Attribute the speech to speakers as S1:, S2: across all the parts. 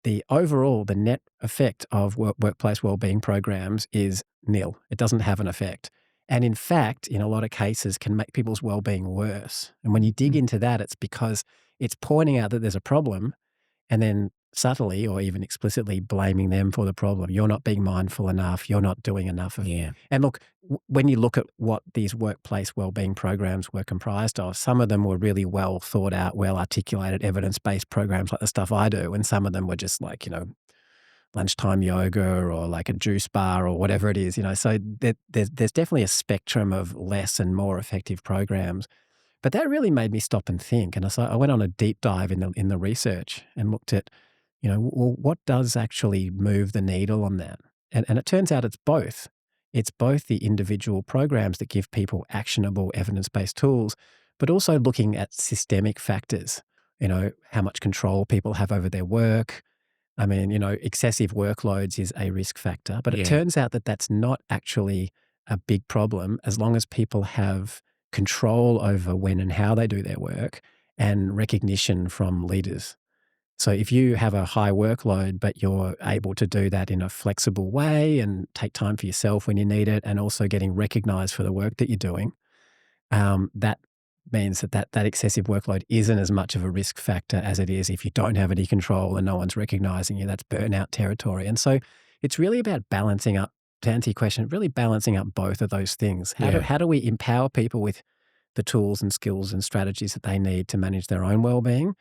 S1: the net effect of workplace wellbeing programs is nil. It doesn't have an effect. And in fact, in a lot of cases, can make people's well-being worse. And when you dig into that, it's because it's pointing out that there's a problem and then subtly or even explicitly blaming them for the problem. You're not being mindful enough. You're not doing enough of it.
S2: Yeah.
S1: And look, when you look at what these workplace wellbeing programs were comprised of, some of them were really well thought out, well articulated, evidence-based programs like the stuff I do. And some of them were just like, lunchtime yoga or like a juice bar or whatever it is, So there's definitely a spectrum of less and more effective programs. But that really made me stop and think. And so I went on a deep dive in the research and looked at, well, what does actually move the needle on that? And it turns out it's both. It's both the individual programs that give people actionable evidence-based tools, but also looking at systemic factors, how much control people have over their work. I mean, excessive workloads is a risk factor, but it
S2: Yeah.
S1: turns out that that's not actually a big problem as long as people have control over when and how they do their work and recognition from leaders. So if you have a high workload, but you're able to do that in a flexible way and take time for yourself when you need it and also getting recognized for the work that you're doing, that means that excessive workload isn't as much of a risk factor as it is if you don't have any control and no one's recognizing you. That's burnout territory. And so it's really about balancing up, to answer your question, really balancing up both of those things. How do we empower people with the tools and skills and strategies that they need to manage their own well-being?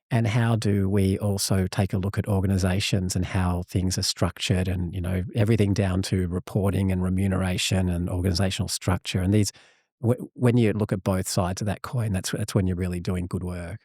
S1: And how do we also take a look at organizations and how things are structured and, everything down to reporting and remuneration and organizational structure. And when you look at both sides of that coin, that's when you're really doing good work.